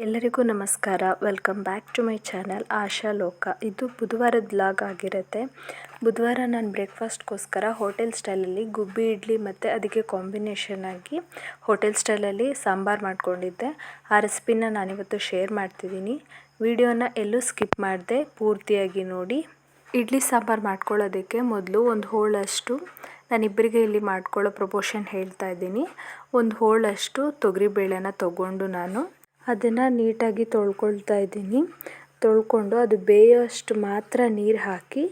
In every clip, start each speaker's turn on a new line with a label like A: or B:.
A: ಎಲ್ಲರಿಗೂ ನಮಸ್ಕಾರ. Welcome back to my channel Asha Loka. ಇದು ಬುಧವಾರದ ವ್ಲಾಗ್ ಆಗಿರುತ್ತೆ. ಬುಧವಾರ ನಾನು ಬ್ರೇಕ್ಫಾಸ್ಟ್ಗೋಸ್ಕರ ಹೋಟೆಲ್ ಸ್ಟೈಲಲ್ಲಿ ಗುಬ್ಬಿ ಇಡ್ಲಿ ಮತ್ತು ಅದಕ್ಕೆ ಕಾಂಬಿನೇಷನ್ ಆಗಿ ಹೋಟೆಲ್ ಸ್ಟೈಲಲ್ಲಿ ಸಾಂಬಾರು ಮಾಡ್ಕೊಂಡಿದ್ದೆ. ಆ ರೆಸಿಪಿನ ನಾನಿವತ್ತು ಶೇರ್ ಮಾಡ್ತಿದ್ದೀನಿ. ವಿಡಿಯೋನ ಎಲ್ಲೂ ಸ್ಕಿಪ್ ಮಾಡದೆ ಪೂರ್ತಿಯಾಗಿ ನೋಡಿ. ಇಡ್ಲಿ ಸಾಂಬಾರು ಮಾಡ್ಕೊಳ್ಳೋದಕ್ಕೆ ಮೊದಲು ಒಂದು ಹೋಳಷ್ಟು, ನಾನಿಬ್ಬರಿಗೆ ಇಲ್ಲಿ ಮಾಡ್ಕೊಳ್ಳೋ ಪ್ರಪೋರ್ಷನ್ ಹೇಳ್ತಾ ಇದ್ದೀನಿ, ಒಂದು ಹೋಳಷ್ಟು ತೊಗರಿಬೇಳೆನ ತೊಗೊಂಡು ನಾನು ಅದನ್ನು ನೀಟಾಗಿ ತೊಳ್ಕೊಳ್ತಾ ಇದ್ದೀನಿ. ತೊಳ್ಕೊಂಡು ಅದು ಬೇಯೋಷ್ಟು ಮಾತ್ರ ನೀರು ಹಾಕಿ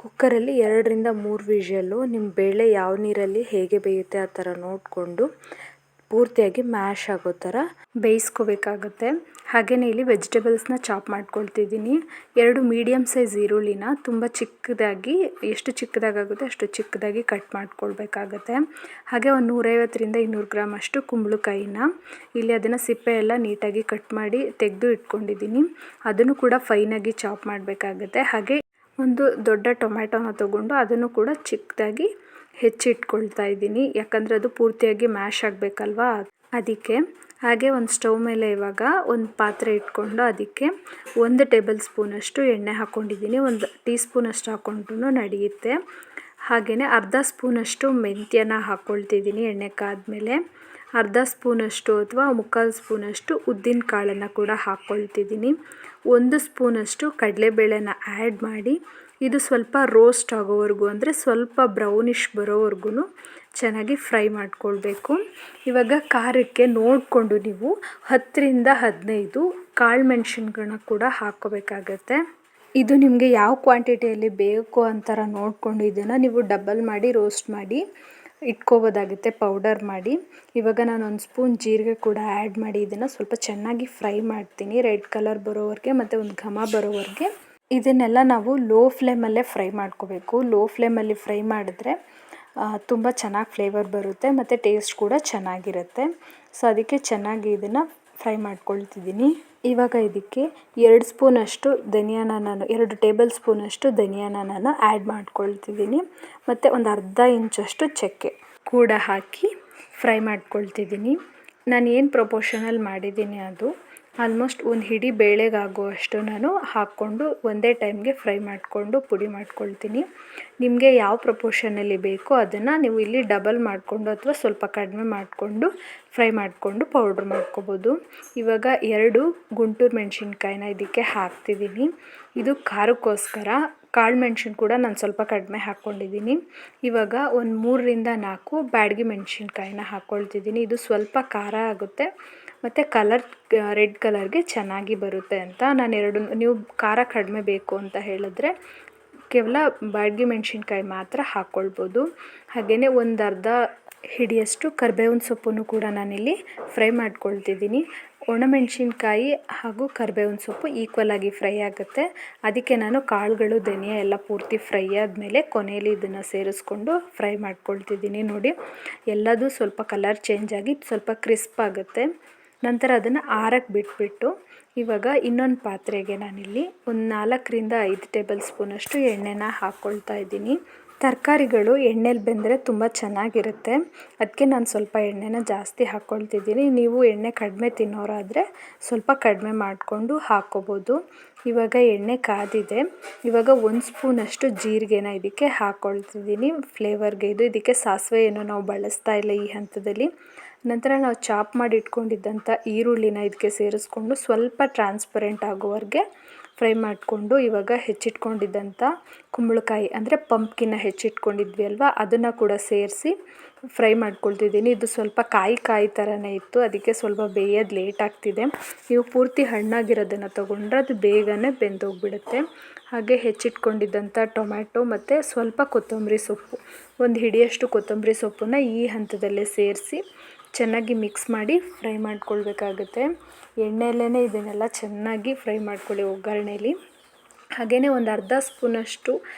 A: ಕುಕ್ಕರಲ್ಲಿ 2-3 ವಿಷಲ್ಲು, ನಿಮ್ಮ ಬೇಳೆ ಯಾವ ನೀರಲ್ಲಿ ಹೇಗೆ ಬೇಯುತ್ತೆ ಆ ಥರ ನೋಡಿಕೊಂಡು ಪೂರ್ತಿಯಾಗಿ ಮ್ಯಾಶ್ ಆಗೋ ಥರ ಬೇಯಿಸ್ಕೋಬೇಕಾಗತ್ತೆ. ಹಾಗೆಯೇ ಇಲ್ಲಿ ವೆಜಿಟೇಬಲ್ಸ್ನ ಚಾಪ್ ಮಾಡ್ಕೊಳ್ತಿದ್ದೀನಿ. 2 ಮೀಡಿಯಮ್ ಸೈಜ್ ಈರುಳ್ಳಿನ ತುಂಬ ಚಿಕ್ಕದಾಗಿ, ಎಷ್ಟು ಚಿಕ್ಕದಾಗುತ್ತೆ ಅಷ್ಟು ಚಿಕ್ಕದಾಗಿ ಕಟ್ ಮಾಡ್ಕೊಳ್ಬೇಕಾಗತ್ತೆ. ಹಾಗೆ ಒಂದು 150-200 ಗ್ರಾಮ್ ಅಷ್ಟು ಕುಂಬಳಕಾಯಿನ ಇಲ್ಲಿ ಅದನ್ನು ಸಿಪ್ಪೆ ಎಲ್ಲ ನೀಟಾಗಿ ಕಟ್ ಮಾಡಿ ತೆಗೆದು ಇಟ್ಕೊಂಡಿದ್ದೀನಿ. ಅದನ್ನು ಕೂಡ ಫೈನಾಗಿ ಚಾಪ್ ಮಾಡಬೇಕಾಗತ್ತೆ. ಹಾಗೆ ಒಂದು ದೊಡ್ಡ ಟೊಮ್ಯಾಟೊನ ತೊಗೊಂಡು ಅದನ್ನು ಕೂಡ ಚಿಕ್ಕದಾಗಿ ಹೆಚ್ಚಿಟ್ಕೊಳ್ತಾ ಇದ್ದೀನಿ, ಯಾಕಂದರೆ ಅದು ಪೂರ್ತಿಯಾಗಿ ಮ್ಯಾಶ್ ಆಗಬೇಕಲ್ವಾ ಅದಕ್ಕೆ. ಹಾಗೆ ಒಂದು ಸ್ಟವ್ ಮೇಲೆ ಇವಾಗ ಒಂದು ಪಾತ್ರೆ ಇಟ್ಕೊಂಡು ಅದಕ್ಕೆ 1 ಟೇಬಲ್ ಸ್ಪೂನಷ್ಟು ಎಣ್ಣೆ ಹಾಕ್ಕೊಂಡಿದ್ದೀನಿ. 1 ಟೀ ಸ್ಪೂನಷ್ಟು ಹಾಕ್ಕೊಂಡ್ರೂ ನಡೆಯುತ್ತೆ. ಹಾಗೆಯೇ ಅರ್ಧ ಸ್ಪೂನಷ್ಟು ಮೆಂತ್ಯನ ಹಾಕ್ಕೊಳ್ತಿದ್ದೀನಿ. ಎಣ್ಣೆ ಕಾದ್ಮೇಲೆ ಅರ್ಧ ಸ್ಪೂನಷ್ಟು ಅಥವಾ 3/4 ಸ್ಪೂನಷ್ಟು ಉದ್ದಿನ ಕಾಳನ್ನು ಕೂಡ ಹಾಕ್ಕೊಳ್ತಿದ್ದೀನಿ. 1 ಸ್ಪೂನಷ್ಟು ಕಡಲೆಬೇಳೆನ ಆ್ಯಡ್ ಮಾಡಿ ಇದು ಸ್ವಲ್ಪ ರೋಸ್ಟ್ ಆಗೋವರೆಗೂ, ಅಂದರೆ ಸ್ವಲ್ಪ ಬ್ರೌನಿಷ್ ಬರೋವರೆಗೂ ಚೆನ್ನಾಗಿ ಫ್ರೈ ಮಾಡ್ಕೊಳ್ಬೇಕು. ಇವಾಗ ಖಾರಕ್ಕೆ ನೋಡಿಕೊಂಡು ನೀವು 10-15 ಕಾಳು ಮೆಣಸಿನ್ಗಳನ್ನ ಕೂಡ ಹಾಕ್ಕೋಬೇಕಾಗತ್ತೆ. ಇದು ನಿಮಗೆ ಯಾವ ಕ್ವಾಂಟಿಟಿಯಲ್ಲಿ ಬೇಕು ಅಂತಾರ ನೋಡಿಕೊಂಡು ಇದನ್ನು ನೀವು ಡಬಲ್ ಮಾಡಿ ರೋಸ್ಟ್ ಮಾಡಿ ಇಟ್ಕೋಬೋದಾಗುತ್ತೆ, ಪೌಡರ್ ಮಾಡಿ. ಇವಾಗ ನಾನು 1 ಸ್ಪೂನ್ ಜೀರಿಗೆ ಕೂಡ ಆ್ಯಡ್ ಮಾಡಿ ಇದನ್ನು ಸ್ವಲ್ಪ ಚೆನ್ನಾಗಿ ಫ್ರೈ ಮಾಡ್ತೀನಿ, ರೆಡ್ ಕಲರ್ ಬರೋವರೆಗೆ ಮತ್ತು ಒಂದು ಘಮ ಬರೋವರೆಗೆ. ಇದನ್ನೆಲ್ಲ ನಾವು ಲೋ ಫ್ಲೇಮಲ್ಲೇ ಫ್ರೈ ಮಾಡ್ಕೋಬೇಕು. ಲೋ ಫ್ಲೇಮಲ್ಲಿ ಫ್ರೈ ಮಾಡಿದ್ರೆ ತುಂಬ ಚೆನ್ನಾಗಿ ಫ್ಲೇವರ್ ಬರುತ್ತೆ ಮತ್ತು ಟೇಸ್ಟ್ ಕೂಡ ಚೆನ್ನಾಗಿರುತ್ತೆ. ಸೊ ಅದಕ್ಕೆ ಚೆನ್ನಾಗಿ ಇದನ್ನು ಫ್ರೈ ಮಾಡ್ಕೊಳ್ತಿದ್ದೀನಿ. ಇವಾಗ ಇದಕ್ಕೆ 2 ಸ್ಪೂನಷ್ಟು ಧನಿಯಾನ ನಾನು 2 ಟೇಬಲ್ ಸ್ಪೂನಷ್ಟು ಧನಿಯಾನ ನಾನು ಆ್ಯಡ್ ಮಾಡ್ಕೊಳ್ತಿದ್ದೀನಿ. ಮತ್ತು ಒಂದು ಅರ್ಧ ಇಂಚಷ್ಟು ಚಕ್ಕೆ ಕೂಡ ಹಾಕಿ ಫ್ರೈ ಮಾಡ್ಕೊಳ್ತಿದ್ದೀನಿ. ನಾನು ಏನು ಪ್ರಪೋರ್ಷನಲ್ಲಿ ಮಾಡಿದ್ದೀನಿ ಅದು ಆಲ್ಮೋಸ್ಟ್ ಒಂದು ಹಿಡಿ ಬೇಳೆಗಾಗುವಷ್ಟು ನಾನು ಹಾಕ್ಕೊಂಡು ಒಂದೇ ಟೈಮ್ಗೆ ಫ್ರೈ ಮಾಡಿಕೊಂಡು ಪುಡಿ ಮಾಡ್ಕೊಳ್ತೀನಿ. ನಿಮಗೆ ಯಾವ ಪ್ರಪೋರ್ಷನಲ್ಲಿ ಬೇಕೋ ಅದನ್ನು ನೀವು ಇಲ್ಲಿ ಡಬಲ್ ಮಾಡಿಕೊಂಡು ಅಥವಾ ಸ್ವಲ್ಪ ಕಡಿಮೆ ಮಾಡಿಕೊಂಡು ಫ್ರೈ ಮಾಡಿಕೊಂಡು ಪೌಡ್ರ್ ಮಾಡ್ಕೋಬೋದು. ಇವಾಗ 2 ಗುಂಟೂರು ಮೆಣಸಿನ್ಕಾಯಿನ ಇದಕ್ಕೆ ಹಾಕ್ತಿದ್ದೀನಿ. ಇದು ಖಾರಕ್ಕೋಸ್ಕರ. ಕಾಳು ಮೆಣಸಿನ ಕೂಡ ನಾನು ಸ್ವಲ್ಪ ಕಡಿಮೆ ಹಾಕ್ಕೊಂಡಿದ್ದೀನಿ. ಇವಾಗ ಒಂದು 3-4 ಬ್ಯಾಡಗಿ ಮೆಣಸಿನ್ಕಾಯಿನ ಹಾಕ್ಕೊಳ್ತಿದ್ದೀನಿ. ಇದು ಸ್ವಲ್ಪ ಖಾರ ಆಗುತ್ತೆ ಮತ್ತು ಕಲರ್ ರೆಡ್ ಕಲರ್ಗೆ ಚೆನ್ನಾಗಿ ಬರುತ್ತೆ ಅಂತ ನಾನು 2. ನೀವು ಖಾರ ಕಡಿಮೆ ಬೇಕು ಅಂತ ಹೇಳಿದ್ರೆ ಕೇವಲ ಬ್ಯಾಡಗಿ ಮೆಣಸಿನ್ಕಾಯಿ ಮಾತ್ರ ಹಾಕ್ಕೊಳ್ಬೋದು. ಹಾಗೆಯೇ ಒಂದು ಅರ್ಧ ಹಿಡಿಯಷ್ಟು ಕರಿಬೇವಿನ ಸೊಪ್ಪನ್ನು ಕೂಡ ನಾನಿಲ್ಲಿ ಫ್ರೈ ಮಾಡ್ಕೊಳ್ತಿದ್ದೀನಿ. ಒಣಮೆಣಸಿನ್ಕಾಯಿ ಹಾಗೂ ಕರಿಬೇವಿನ ಸೊಪ್ಪು ಈಕ್ವಲ್ ಆಗಿ ಫ್ರೈ ಆಗುತ್ತೆ. ಅದಕ್ಕೆ ನಾನು ಕಾಳುಗಳು, ಧನಿಯಾ ಎಲ್ಲ ಪೂರ್ತಿ ಫ್ರೈ ಆದಮೇಲೆ ಕೊನೆಯಲ್ಲಿ ಇದನ್ನು ಸೇರಿಸ್ಕೊಂಡು ಫ್ರೈ ಮಾಡ್ಕೊಳ್ತಿದ್ದೀನಿ. ನೋಡಿ, ಎಲ್ಲದೂ ಸ್ವಲ್ಪ ಕಲರ್ ಚೇಂಜ್ ಆಗಿ ಸ್ವಲ್ಪ ಕ್ರಿಸ್ಪ್ ಆಗುತ್ತೆ. ನಂತರ ಅದನ್ನು ಆರಕ್ಕೆ ಬಿಟ್ಬಿಟ್ಟು ಇವಾಗ ಇನ್ನೊಂದು ಪಾತ್ರೆಗೆ ನಾನಿಲ್ಲಿ ಒಂದು 4-5 ಟೇಬಲ್ ಸ್ಪೂನಷ್ಟು ಎಣ್ಣೆನ ಹಾಕ್ಕೊಳ್ತಾ ಇದ್ದೀನಿ. ತರಕಾರಿಗಳು ಎಣ್ಣೆಲಿ ಬೆಂದರೆ ತುಂಬ ಚೆನ್ನಾಗಿರುತ್ತೆ, ಅದಕ್ಕೆ ನಾನು ಸ್ವಲ್ಪ ಎಣ್ಣೆನ ಜಾಸ್ತಿ ಹಾಕ್ಕೊಳ್ತಿದ್ದೀನಿ. ನೀವು ಎಣ್ಣೆ ಕಡಿಮೆ ತಿನ್ನೋರಾದರೆ ಸ್ವಲ್ಪ ಕಡಿಮೆ ಮಾಡಿಕೊಂಡು ಹಾಕ್ಕೋಬೋದು. ಇವಾಗ ಎಣ್ಣೆ ಕಾದಿದೆ. ಇವಾಗ 1 ಸ್ಪೂನಷ್ಟು ಜೀರಿಗೆನ ಇದಕ್ಕೆ ಹಾಕ್ಕೊಳ್ತಿದ್ದೀನಿ ಫ್ಲೇವರ್ಗೆ. ಇದಕ್ಕೆ ಸಾಸಿವೆ ಏನೋ ನಾವು ಬಳಸ್ತಾ ಇಲ್ಲ ಈ ಹಂತದಲ್ಲಿ. ನಂತರ ನಾವು ಚಾಪ್ ಮಾಡಿ ಇಟ್ಕೊಂಡಿದ್ದಂಥ ಈರುಳ್ಳಿನ ಇದಕ್ಕೆ ಸೇರಿಸ್ಕೊಂಡು ಸ್ವಲ್ಪ ಟ್ರಾನ್ಸ್ಪರೆಂಟ್ ಆಗೋವರೆಗೆ ಫ್ರೈ ಮಾಡಿಕೊಂಡು ಇವಾಗ ಹೆಚ್ಚಿಟ್ಕೊಂಡಿದ್ದಂಥ ಕುಂಬಳಕಾಯಿ ಅಂದರೆ ಪಂಪ್ಕಿನ್ನ ಹೆಚ್ಚಿಟ್ಕೊಂಡಿದ್ವಿ ಅಲ್ವಾ, ಅದನ್ನು ಕೂಡ ಸೇರಿಸಿ ಫ್ರೈ ಮಾಡ್ಕೊಳ್ತಿದ್ದೀನಿ. ಇದು ಸ್ವಲ್ಪ ಕಾಯಿ ಥರನೇ ಇತ್ತು, ಅದಕ್ಕೆ ಸ್ವಲ್ಪ ಬೇಯೋದು ಲೇಟ್ ಆಗ್ತಿದೆ. ನೀವು ಪೂರ್ತಿ ಹಣ್ಣಾಗಿರೋದನ್ನು ತೊಗೊಂಡ್ರೆ ಅದು ಬೇಗನೆ ಬೆಂದೋಗ್ಬಿಡುತ್ತೆ. ಹಾಗೆ ಹೆಚ್ಚಿಟ್ಕೊಂಡಿದ್ದಂಥ ಟೊಮ್ಯಾಟೊ ಮತ್ತು ಸ್ವಲ್ಪ ಕೊತ್ತಂಬರಿ ಸೊಪ್ಪು, ಒಂದು ಹಿಡಿಯಷ್ಟು ಕೊತ್ತಂಬರಿ ಸೊಪ್ಪನ್ನು ಈ ಹಂತದಲ್ಲೇ ಸೇರಿಸಿ ಚೆನ್ನಾಗಿ ಮಿಕ್ಸ್ ಮಾಡಿ ಫ್ರೈ ಮಾಡ್ಕೊಳ್ಬೇಕಾಗುತ್ತೆ. ಎಣ್ಣೆಯಲ್ಲೇ ಇದನ್ನೆಲ್ಲ ಚೆನ್ನಾಗಿ ಫ್ರೈ ಮಾಡ್ಕೊಳ್ಳಿ ಒಗ್ಗರಣೆಯಲ್ಲಿ. ಹಾಗೆಯೇ ಒಂದು ಅರ್ಧ ಸ್ಪೂನಷ್ಟು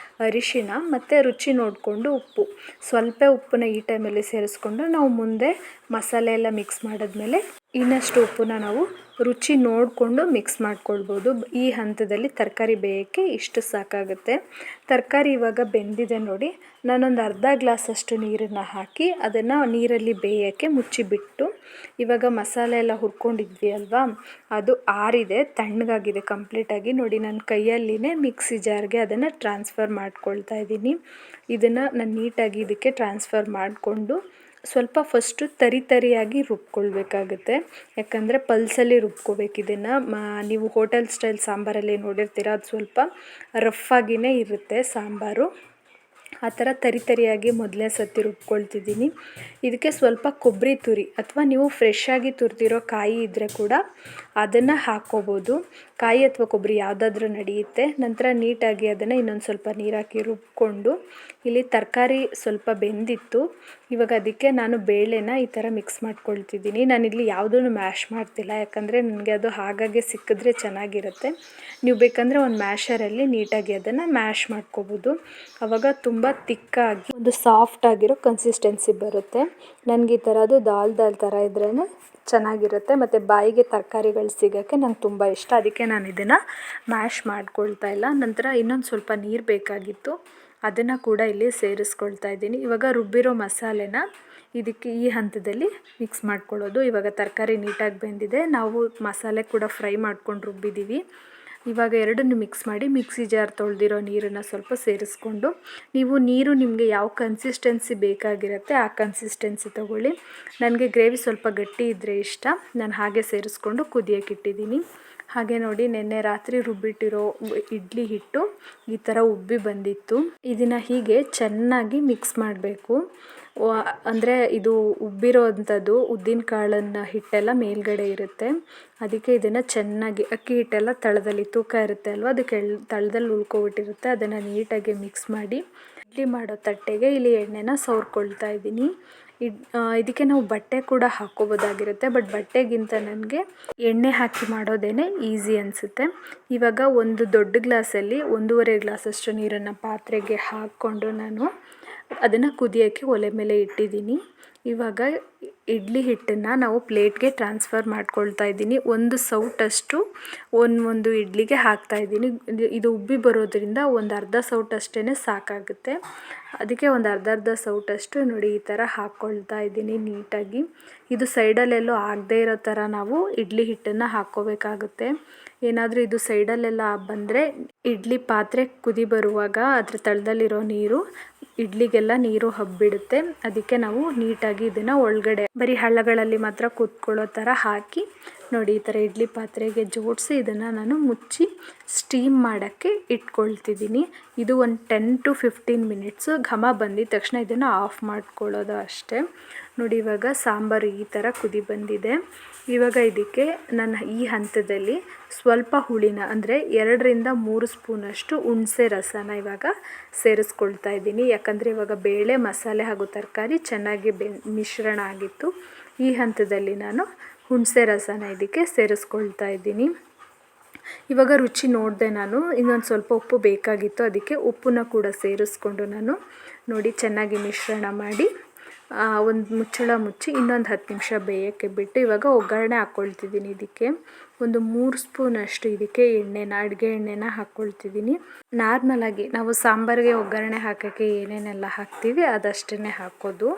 A: ಅರಿಶಿನ ಮತ್ತು ರುಚಿ ನೋಡಿಕೊಂಡು ಉಪ್ಪು, ಸ್ವಲ್ಪ ಉಪ್ಪನ್ನ ಈ ಟೈಮಲ್ಲಿ ಸೇರಿಸ್ಕೊಂಡು ನಾವು ಮುಂದೆ ಮಸಾಲೆ ಎಲ್ಲ ಮಿಕ್ಸ್ ಮಾಡಿದ್ಮೇಲೆ ಇನ್ನಷ್ಟು ಉಪ್ಪನ್ನ ನಾವು ರುಚಿ ನೋಡಿಕೊಂಡು ಮಿಕ್ಸ್ ಮಾಡ್ಕೊಳ್ಬೋದು. ಈ ಹಂತದಲ್ಲಿ ತರಕಾರಿ ಬೇಯೋಕ್ಕೆ ಇಷ್ಟು ಸಾಕಾಗುತ್ತೆ. ತರಕಾರಿ ಇವಾಗ ಬೆಂದಿದೆ ನೋಡಿ. ನಾನೊಂದು ಅರ್ಧ ಗ್ಲಾಸಷ್ಟು ನೀರನ್ನು ಹಾಕಿ ಅದನ್ನು ನೀರಲ್ಲಿ ಬೇಯೋಕ್ಕೆ ಮುಚ್ಚಿಬಿಟ್ಟು, ಇವಾಗ ಮಸಾಲೆ ಎಲ್ಲ ಹುರ್ಕೊಂಡಿದ್ವಿ ಅಲ್ವಾ, ಅದು ಆರಿದೆ, ತಣ್ಣಗಾಗಿದೆ ಕಂಪ್ಲೀಟಾಗಿ. ನೋಡಿ ನಾನು ಕೈಯಲ್ಲಿನೇ ಮಿಕ್ಸಿ ಜಾರ್ಗೆ ಅದನ್ನು ಟ್ರಾನ್ಸ್ಫರ್ ಮಾಡ್ಕೊಳ್ತಾ ಇದ್ದೀನಿ. ಇದನ್ನು ನಾನು ನೀಟಾಗಿ ಇದಕ್ಕೆ ಟ್ರಾನ್ಸ್ಫರ್ ಮಾಡಿಕೊಂಡು ಸ್ವಲ್ಪ ಫಸ್ಟು ತರಿಯಾಗಿ ರುಬ್ಕೊಳ್ಬೇಕಾಗುತ್ತೆ. ಯಾಕಂದರೆ ಪಲ್ಸಲ್ಲಿ ರುಬ್ಕೋಬೇಕು ಇದನ್ನು. ನೀವು ಹೋಟೆಲ್ ಸ್ಟೈಲ್ ಸಾಂಬಾರಲ್ಲಿ ನೋಡಿರ್ತೀರ, ಅದು ಸ್ವಲ್ಪ ರಫ್ಫಾಗಿಯೇ ಇರುತ್ತೆ ಸಾಂಬಾರು. ಆ ಥರ ತರಿಯಾಗಿ ಮೊದಲನೇ ಸತಿ ರುಬ್ಕೊಳ್ತಿದ್ದೀನಿ. ಇದಕ್ಕೆ ಸ್ವಲ್ಪ ಕೊಬ್ಬರಿ ತುರಿ ಅಥವಾ ನೀವು ಫ್ರೆಶ್ಶಾಗಿ ತುರಿದಿರೋ ಕಾಯಿ ಇದ್ದರೆ ಕೂಡ ಅದನ್ನು ಹಾಕ್ಕೋಬೋದು. ಕಾಯಿ ಅಥವಾ ಕೊಬ್ಬರಿ ಯಾವುದಾದ್ರೂ ನಡೆಯುತ್ತೆ. ನಂತರ ನೀಟಾಗಿ ಅದನ್ನು ಇನ್ನೊಂದು ಸ್ವಲ್ಪ ನೀರು ಹಾಕಿ ರುಬ್ಕೊಂಡು, ಇಲ್ಲಿ ತರಕಾರಿ ಸ್ವಲ್ಪ ಬೆಂದಿತ್ತು. ಇವಾಗ ಅದಕ್ಕೆ ನಾನು ಬೇಳೆನ ಈ ಥರ ಮಿಕ್ಸ್ ಮಾಡ್ಕೊಳ್ತಿದ್ದೀನಿ. ನಾನಿಲ್ಲಿ ಯಾವುದನ್ನು ಮ್ಯಾಶ್ ಮಾಡ್ತಿಲ್ಲ, ಯಾಕಂದರೆ ನನಗೆ ಅದು ಹಾಗಾಗಿ ಸಿಕ್ಕಿದ್ರೆ ಚೆನ್ನಾಗಿರುತ್ತೆ. ನೀವು ಬೇಕಂದರೆ ಒಂದು ಮ್ಯಾಶರಲ್ಲಿ ನೀಟಾಗಿ ಅದನ್ನು ಮ್ಯಾಶ್ ಮಾಡ್ಕೋಬೋದು. ಆವಾಗ ತುಂಬ ತಿಕ್ಕಾಗಿ ಒಂದು ಸಾಫ್ಟ್ ಆಗಿರೋ ಕನ್ಸಿಸ್ಟೆನ್ಸಿ ಬರುತ್ತೆ. ನನಗೆ ಈ ಥರದ್ದು ದಾಲ್ ಥರ ಇದ್ರೇ ಚೆನ್ನಾಗಿರುತ್ತೆ. ಮತ್ತು ಬಾಯಿಗೆ ತರಕಾರಿಗಳು ಸಿಗೋಕ್ಕೆ ನಂಗೆ ತುಂಬ ಇಷ್ಟ. ಅದಕ್ಕೆ ನಾನು ಇದನ್ನು ಮ್ಯಾಶ್ ಮಾಡ್ಕೊಳ್ತಾ ಇಲ್ಲ. ನಂತರ ಇನ್ನೊಂದು ಸ್ವಲ್ಪ ನೀರು ಬೇಕಾಗಿತ್ತು, ಅದನ್ನು ಕೂಡ ಇಲ್ಲಿ ಸೇರಿಸ್ಕೊಳ್ತಾ ಇದ್ದೀನಿ. ಇವಾಗ ರುಬ್ಬಿರೋ ಮಸಾಲೆನ ಇದಕ್ಕೆ ಈ ಹಂತದಲ್ಲಿ ಮಿಕ್ಸ್ ಮಾಡ್ಕೊಳ್ಳೋದು. ಇವಾಗ ತರಕಾರಿ ನೀಟಾಗಿ ಬೆಂದಿದೆ, ನಾವು ಮಸಾಲೆ ಕೂಡ ಫ್ರೈ ಮಾಡ್ಕೊಂಡು ರುಬ್ಬಿದ್ದೀವಿ. ಇವಾಗ ಎರಡನ್ನು ಮಿಕ್ಸ್ ಮಾಡಿ ಮಿಕ್ಸಿ ಜಾರ್ ತೊಳೆದಿರೋ ನೀರನ್ನು ಸ್ವಲ್ಪ ಸೇರಿಸ್ಕೊಂಡು, ನೀವು ನೀರು ನಿಮಗೆ ಯಾವ ಕನ್ಸಿಸ್ಟೆನ್ಸಿ ಬೇಕಾಗಿರುತ್ತೆ ಆ ಕನ್ಸಿಸ್ಟೆನ್ಸಿ ತೊಗೊಳ್ಳಿ. ನನಗೆ ಗ್ರೇವಿ ಸ್ವಲ್ಪ ಗಟ್ಟಿ ಇದ್ದರೆ ಇಷ್ಟ, ನಾನು ಹಾಗೆ ಸೇರಿಸ್ಕೊಂಡು ಕುದಿಯೋಕೆ ಇಟ್ಟಿದ್ದೀನಿ. ಹಾಗೆ ನೋಡಿ, ನಿನ್ನೆ ರಾತ್ರಿ ರುಬ್ಬಿಟ್ಟಿರೋ ಇಡ್ಲಿ ಹಿಟ್ಟು ಈ ಥರ ಉಬ್ಬಿ ಬಂದಿತ್ತು. ಇದನ್ನು ಹೀಗೆ ಚೆನ್ನಾಗಿ ಮಿಕ್ಸ್ ಮಾಡಬೇಕು. ಅಂದರೆ ಇದು ಉಬ್ಬಿರೋ ಅಂಥದ್ದು ಉದ್ದಿನ ಕಾಳನ್ನು ಹಿಟ್ಟೆಲ್ಲ ಮೇಲ್ಗಡೆ ಇರುತ್ತೆ. ಅದಕ್ಕೆ ಇದನ್ನು ಚೆನ್ನಾಗಿ, ಅಕ್ಕಿ ಹಿಟ್ಟೆಲ್ಲ ತಳದಲ್ಲಿ ತೂಕ ಇರುತ್ತೆ ಅಲ್ವ, ಅದಕ್ಕೆ ತಳದಲ್ಲಿ ಉಳ್ಕೊಬಿಟ್ಟಿರುತ್ತೆ. ಅದನ್ನು ನೀಟಾಗಿ ಮಿಕ್ಸ್ ಮಾಡಿ ಇಡ್ಲಿ ಮಾಡೋ ತಟ್ಟೆಗೆ ಇಲ್ಲಿ ಎಣ್ಣೆನ ಸವರ್ಕೊಳ್ತಾ ಇದ್ದೀನಿ. ಇದಕ್ಕೆ ನಾವು ಬಟ್ಟೆ ಕೂಡ ಹಾಕ್ಕೋಬೋದಾಗಿರುತ್ತೆ, ಬಟ್ ಬಟ್ಟೆಗಿಂತ ನನಗೆ ಎಣ್ಣೆ ಹಾಕಿ ಮಾಡೋದೇ ಈಸಿ ಅನಿಸುತ್ತೆ. ಇವಾಗ ಒಂದು ದೊಡ್ಡ ಗ್ಲಾಸಲ್ಲಿ 1.5 ಗ್ಲಾಸಷ್ಟು ನೀರನ್ನು ಪಾತ್ರೆಗೆ ಹಾಕ್ಕೊಂಡು ನಾನು ಅದನ್ನು ಕುದಿಯೋಕ್ಕೆ ಒಲೆ ಮೇಲೆ ಇಟ್ಟಿದ್ದೀನಿ. ಇವಾಗ ಇಡ್ಲಿ ಹಿಟ್ಟನ್ನು ನಾವು ಪ್ಲೇಟ್ಗೆ ಟ್ರಾನ್ಸ್ಫರ್ ಮಾಡ್ಕೊಳ್ತಾ ಇದ್ದೀನಿ. ಒಂದು ಸೌಟಷ್ಟು ಒಂದು ಇಡ್ಲಿಗೆ ಹಾಕ್ತಾ ಇದ್ದೀನಿ. ಇದು ಉಬ್ಬಿ ಬರೋದ್ರಿಂದ ಒಂದು ಅರ್ಧ ಸೌಟಷ್ಟೇ ಸಾಕಾಗುತ್ತೆ. ಅದಕ್ಕೆ ಒಂದು ಅರ್ಧ ಸೌಟಷ್ಟು ನೋಡಿ ಈ ಥರ ಹಾಕ್ಕೊಳ್ತಾ ಇದ್ದೀನಿ ನೀಟಾಗಿ. ಇದು ಸೈಡಲ್ಲೆಲ್ಲೋ ಆಗದೇ ಇರೋ ಥರ ನಾವು ಇಡ್ಲಿ ಹಿಟ್ಟನ್ನು ಹಾಕ್ಕೋಬೇಕಾಗುತ್ತೆ. ಏನಾದರೂ ಇದು ಸೈಡಲ್ಲೆಲ್ಲ ಬಂದರೆ ಇಡ್ಲಿ ಪಾತ್ರೆ ಕುದಿ ಬರುವಾಗ ಅದರ ತಳದಲ್ಲಿರೋ ನೀರು ಇಡ್ಲಿಗೆಲ್ಲ ನೀರು ಹಬ್ಬಿಡುತ್ತೆ. ಅದಕ್ಕೆ ನಾವು ನೀಟಾಗಿ ಇದನ್ನು ಒಳಗಡೆ ಬರೀ ಹಳ್ಳಗಳಲ್ಲಿ ಮಾತ್ರ ಕೂತ್ಕೊಳ್ಳೋ ಥರ ಹಾಕಿ ನೋಡಿ ಈ ಥರ ಇಡ್ಲಿ ಪಾತ್ರೆಗೆ ಜೋಡಿಸಿ ಇದನ್ನು ನಾನು ಮುಚ್ಚಿ ಸ್ಟೀಮ್ ಮಾಡೋಕ್ಕೆ ಇಟ್ಕೊಳ್ತಿದ್ದೀನಿ. ಇದು ಒಂದು 10 to 15 ಮಿನಿಟ್ಸು. ಘಮ ಬಂದಿದ ತಕ್ಷಣ ಇದನ್ನು ಆಫ್ ಮಾಡ್ಕೊಳ್ಳೋದು ಅಷ್ಟೇ. ನೋಡಿ ಇವಾಗ ಸಾಂಬಾರು ಈ ಥರ ಕುದಿ ಬಂದಿದೆ. ಇವಾಗ ಇದಕ್ಕೆ ನಾನು ಈ ಹಂತದಲ್ಲಿ ಸ್ವಲ್ಪ ಹುಳಿನ, ಅಂದರೆ 2 ರಿಂದ 3 ಸ್ಪೂನಷ್ಟು ಹುಣಸೆ ರಸನ ಇವಾಗ ಸೇರಿಸ್ಕೊಳ್ತಾ ಇದ್ದೀನಿ. ಯಾಕಂದರೆ ಇವಾಗ ಬೇಳೆ, ಮಸಾಲೆ ಹಾಗೂ ತರಕಾರಿ ಚೆನ್ನಾಗಿ ಮಿಶ್ರಣ ಆಗಿತ್ತು. ಈ ಹಂತದಲ್ಲಿ ನಾನು ಹುಣಸೆ ರಸನ ಇದಕ್ಕೆ ಸೇರಿಸ್ಕೊಳ್ತಾ ಇದ್ದೀನಿ. ಇವಾಗ ರುಚಿ ನೋಡಿದೆ ನಾನು, ಇನ್ನೊಂದು ಸ್ವಲ್ಪ ಉಪ್ಪು ಬೇಕಾಗಿತ್ತು, ಅದಕ್ಕೆ ಉಪ್ಪನ್ನ ಕೂಡ ಸೇರಿಸ್ಕೊಂಡು ನಾನು ನೋಡಿ ಚೆನ್ನಾಗಿ ಮಿಶ್ರಣ ಮಾಡಿ ಒಂದು ಮುಚ್ಚಳ ಮುಚ್ಚಿ ಇನ್ನೊಂದು 10 ನಿಮಿಷ ಬೇಯೋಕ್ಕೆ ಬಿಟ್ಟು ಇವಾಗ ಒಗ್ಗರಣೆ ಹಾಕ್ಕೊಳ್ತಿದ್ದೀನಿ. ಇದಕ್ಕೆ ಒಂದು 3 ಸ್ಪೂನಷ್ಟು ಇದಕ್ಕೆ ಅಡುಗೆ ಎಣ್ಣೆನ ಹಾಕ್ಕೊಳ್ತಿದ್ದೀನಿ. ನಾರ್ಮಲಾಗಿ ನಾವು ಸಾಂಬಾರಿಗೆ ಒಗ್ಗರಣೆ ಹಾಕೋಕ್ಕೆ ಏನೇನೆಲ್ಲ ಹಾಕ್ತೀವಿ ಅದಷ್ಟೇ ಹಾಕೋದು.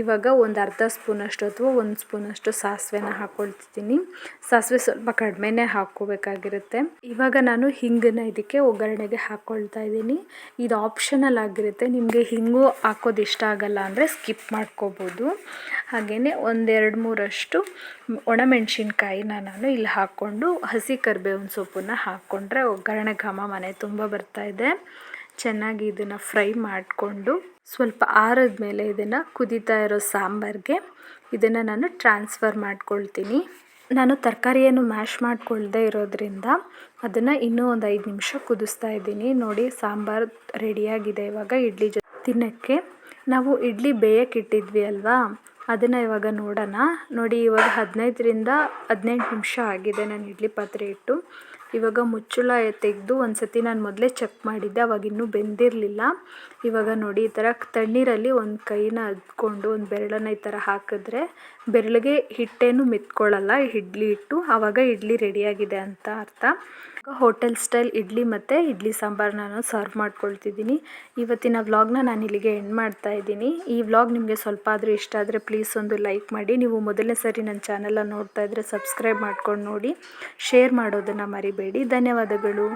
A: ಇವಾಗ ಒಂದು ಅರ್ಧ ಸ್ಪೂನಷ್ಟು ಅಥವಾ 1 ಸ್ಪೂನಷ್ಟು ಸಾಸಿವೆನ ಹಾಕ್ಕೊಳ್ತಿದ್ದೀನಿ. ಸಾಸಿವೆ ಸ್ವಲ್ಪ ಕಡಿಮೆನೇ ಹಾಕ್ಕೋಬೇಕಾಗಿರುತ್ತೆ. ಇವಾಗ ನಾನು ಹಿಂಗನ್ನ ಇದಕ್ಕೆ ಒಗ್ಗರಣೆಗೆ ಹಾಕ್ಕೊಳ್ತಾ ಇದ್ದೀನಿ. ಇದು ಆಪ್ಷನಲ್ ಆಗಿರುತ್ತೆ, ನಿಮಗೆ ಹಿಂಗು ಹಾಕೋದು ಇಷ್ಟ ಆಗಲ್ಲ ಅಂದರೆ ಸ್ಕಿಪ್ ಮಾಡ್ಕೋಬೋದು. ಹಾಗೆಯೇ ಒಂದು 2-3 ಒಣಮೆಣಸಿನ್ಕಾಯಿನ ನಾನು ಇಲ್ಲಿ ಹಾಕ್ಕೊಂಡು ಹಸಿ ಕರಿಬೇವಿನ ಸೊಪ್ಪನ್ನು ಹಾಕ್ಕೊಂಡ್ರೆ ಒಗ್ಗರಣೆ ಘಮ ಮನೆ ತುಂಬ ಬರ್ತಾಯಿದೆ. ಚೆನ್ನಾಗಿ ಇದನ್ನು ಫ್ರೈ ಮಾಡಿಕೊಂಡು ಸ್ವಲ್ಪ ಆರಿದ ಮೇಲೆ ಇದನ್ನು ಕುದೀತಾ ಇರೋ ಸಾಂಬಾರಿಗೆ ಇದನ್ನು ನಾನು ಟ್ರಾನ್ಸ್ಫರ್ ಮಾಡ್ಕೊಳ್ತೀನಿ. ನಾನು ತರಕಾರಿಯನ್ನು ಮ್ಯಾಶ್ ಮಾಡ್ಕೊಳ್ದೇ ಇರೋದ್ರಿಂದ ಅದನ್ನು ಇನ್ನೂ ಒಂದು 5 ನಿಮಿಷ ಕುದಿಸ್ತಾ ಇದ್ದೀನಿ. ನೋಡಿ ಸಾಂಬಾರು ರೆಡಿಯಾಗಿದೆ. ಇವಾಗ ಇಡ್ಲಿ ಜೊತೆ ತಿನ್ನೋಕ್ಕೆ ನಾವು ಇಡ್ಲಿ ಬೇಯಕ್ಕೆ ಇಟ್ಟಿದ್ವಿ ಅಲ್ವಾ, ಅದನ್ನು ಇವಾಗ ನೋಡೋಣ. ನೋಡಿ ಇವಾಗ 15 ರಿಂದ 18 ನಿಮಿಷ ಆಗಿದೆ ನಾನು ಇಡ್ಲಿ ಪಾತ್ರೆ ಇಟ್ಟು. ಇವಾಗ ಮುಚ್ಚಳ ತೆಗೆದು ಒಂದು ಸತಿ ನಾನು ಮೊದಲೇ ಚೆಕ್ ಮಾಡಿದ್ದೆ, ಅವಾಗ ಇನ್ನೂ ಬೆಂದಿರಲಿಲ್ಲ. ಇವಾಗ ನೋಡಿ ಈ ಥರ ತಣ್ಣೀರಲ್ಲಿ ಒಂದು ಕೈನ ಅದ್ಕೊಂಡು ಒಂದು ಬೆರಳನ್ನು ಈ ಥರ ಹಾಕಿದ್ರೆ ಬೆರಳಿಗೆ ಹಿಟ್ಟೇನು ಮೆತ್ಕೊಳ್ಳಲ್ಲ, ಇಡ್ಲಿ ಹಿಟ್ಟು. ಆವಾಗ ಇಡ್ಲಿ ರೆಡಿಯಾಗಿದೆ ಅಂತ ಅರ್ಥ. ಹೋಟೆಲ್ ಸ್ಟೈಲ್ ಇಡ್ಲಿ ಮತ್ತು ಇಡ್ಲಿ ಸಾಂಬಾರು ನಾನು ಸರ್ವ್ ಮಾಡ್ಕೊಳ್ತಿದ್ದೀನಿ. ಇವತ್ತಿನ ವ್ಲಾಗ್ನ ನಾನು ಇಲ್ಲಿಗೆ ಎಂಡ್ ಮಾಡ್ತಾ ಇದ್ದೀನಿ. ಈ ವ್ಲಾಗ್ ನಿಮಗೆ ಸ್ವಲ್ಪ ಆದರೂ ಇಷ್ಟ ಆದರೆ ಪ್ಲೀಸ್ ಒಂದು ಲೈಕ್ ಮಾಡಿ. ನೀವು ಮೊದಲನೇ ಸರಿ ನನ್ನ ಚಾನಲನ್ನು ನೋಡ್ತಾ ಇದ್ದರೆ ಸಬ್ಸ್ಕ್ರೈಬ್ ಮಾಡ್ಕೊಂಡು ನೋಡಿ. ಶೇರ್ ಮಾಡೋದನ್ನು ಮರಿಬೇಡಿ. ಧನ್ಯವಾದಗಳು.